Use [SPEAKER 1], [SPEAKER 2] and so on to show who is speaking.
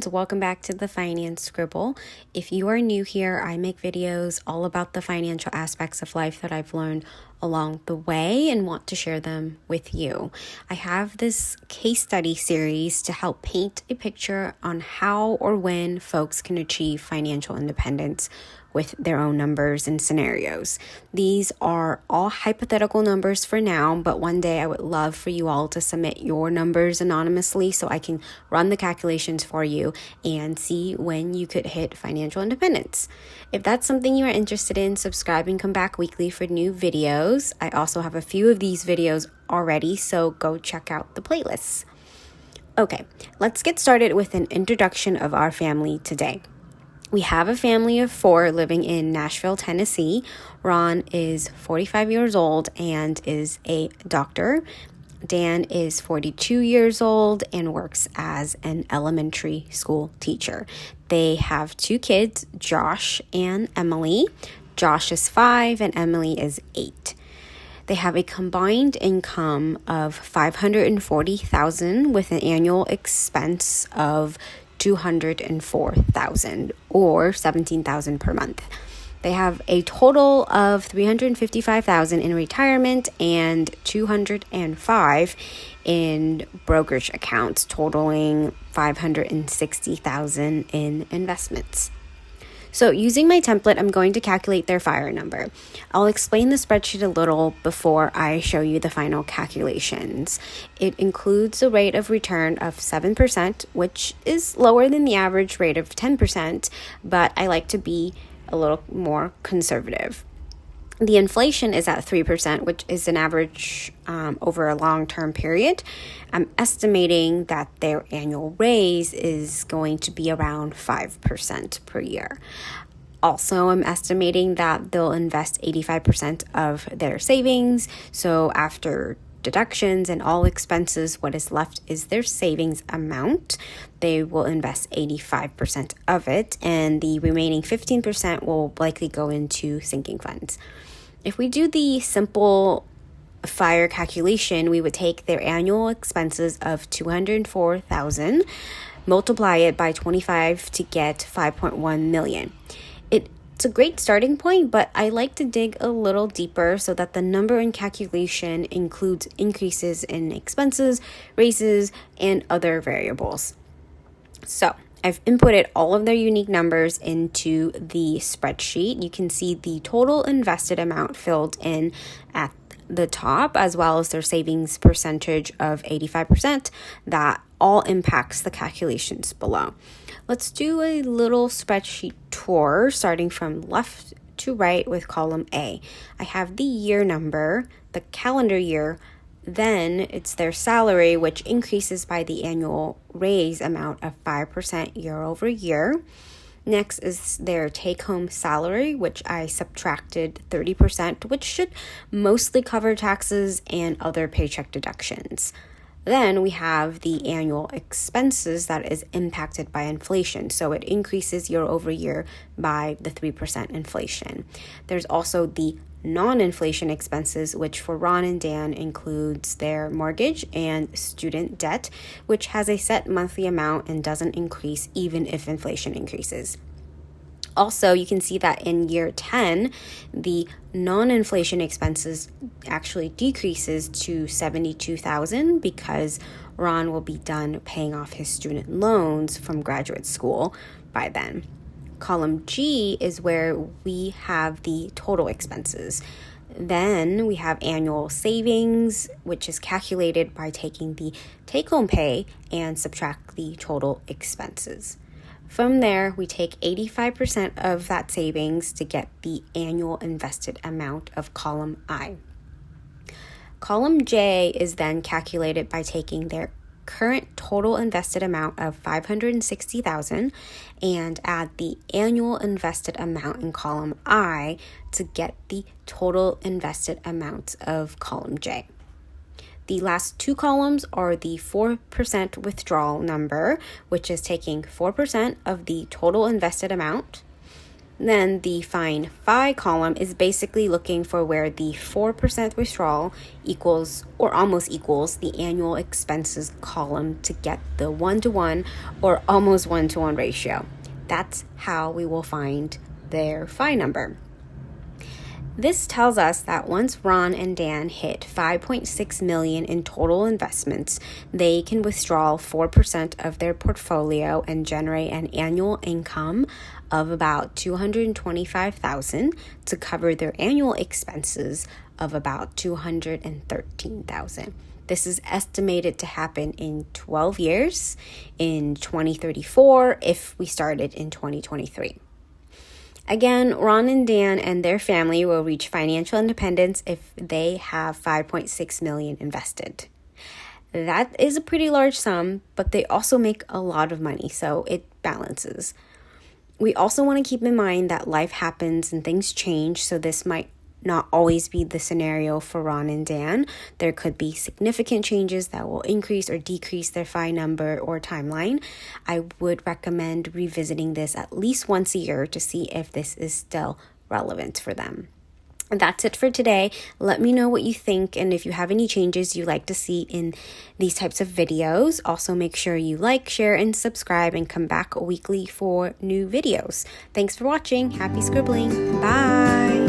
[SPEAKER 1] friends, welcome back to the Finance Scribble. If you are new here, I make videos all about the financial aspects of life that I've learned along the way and want to share them with you. I have this case study series to help paint a picture on how or when folks can achieve financial independence with their own numbers and scenarios. These are all hypothetical numbers for now, but one day I would love for you all to submit your numbers anonymously so I can run the calculations for you and see when you could hit financial independence. If that's something you are interested in, subscribe and come back weekly for new videos. I also have a few of these videos already, so go check out the playlists. Okay, let's get started with an introduction of our family today. We have a family of 4 living in Nashville, Tennessee. Ron is 45 years old and is a doctor. Dan is 42 years old and works as an elementary school teacher. They have 2 kids, Josh and Emily. Josh is 5 and Emily is 8. They have a combined income of $540,000 with an annual expense of $204,000 or $17,000 per month. They have a total of $355,000 in retirement and $205,000 in brokerage accounts, totaling $560,000 in investments. So using my template, I'm going to calculate their FIRE number. I'll explain the spreadsheet a little before I show you the final calculations. It includes a rate of return of 7%, which is lower than the average rate of 10%, but I like to be a little more conservative. The inflation is at 3%, which is an average over a long-term period. I'm estimating that their annual raise is going to be around 5% per year. Also, I'm estimating that they'll invest 85% of their savings. So after deductions and all expenses, what is left is their savings amount. They will invest 85% of it, and the remaining 15% will likely go into sinking funds. If we do the simple FIRE calculation, we would take their annual expenses of $204,000, multiply it by 25 to get $5.1 million. It's a great starting point, but I like to dig a little deeper so that the number in calculation includes increases in expenses, raises, and other variables. So I've inputted all of their unique numbers into the spreadsheet. You can see the total invested amount filled in at the top, as well as their savings percentage of 85%. That all impacts the calculations below. Let's do a little spreadsheet tour starting from left to right with column A. I have the year number, the calendar year, then it's their salary, which increases by the annual raise amount of 5% year over year. Next is their take-home salary, which I subtracted 30%, which should mostly cover taxes and other paycheck deductions. Then we have the annual expenses that is impacted by inflation. So it increases year over year by the 3% inflation. There's also the non-inflation expenses, which for Ron and Dan includes their mortgage and student debt, which has a set monthly amount and doesn't increase even if inflation increases. Also, you can see that in year 10, the non-inflation expenses actually decreases to $72,000 because Ron will be done paying off his student loans from graduate school by then. Column G is where we have the total expenses. Then we have annual savings, which is calculated by taking the take-home pay and subtract the total expenses. From there, we take 85% of that savings to get the annual invested amount of column I. Column J is then calculated by taking their current total invested amount of $560,000 and add the annual invested amount in column I to get the total invested amount of column J. The last 2 columns are the 4% withdrawal number, which is taking 4% of the total invested amount. Then the find phi column is basically looking for where the 4% withdrawal equals or almost equals the annual expenses column to get the 1-to-1 or almost 1-to-1 ratio. That's how we will find their phi number. This tells us that once Ron and Dan hit $5.6 million in total investments, they can withdraw 4% of their portfolio and generate an annual income of about $225,000 to cover their annual expenses of about $213,000. This is estimated to happen in 12 years, in 2034, if we started in 2023. Again, Ron and Dan and their family will reach financial independence if they have $5.6 million invested. That is a pretty large sum, but they also make a lot of money, so it balances. We also want to keep in mind that life happens and things change, so this might not always be the scenario for Ron and Dan. There could be significant changes that will increase or decrease their phi number or timeline. I would recommend revisiting this at least once a year to see if this is still relevant for them. And that's it for today. Let me know what you think and if you have any changes you'd like to see in these types of videos. Also, make sure you like, share, and subscribe and come back weekly for new videos. Thanks for watching. Happy scribbling. Bye.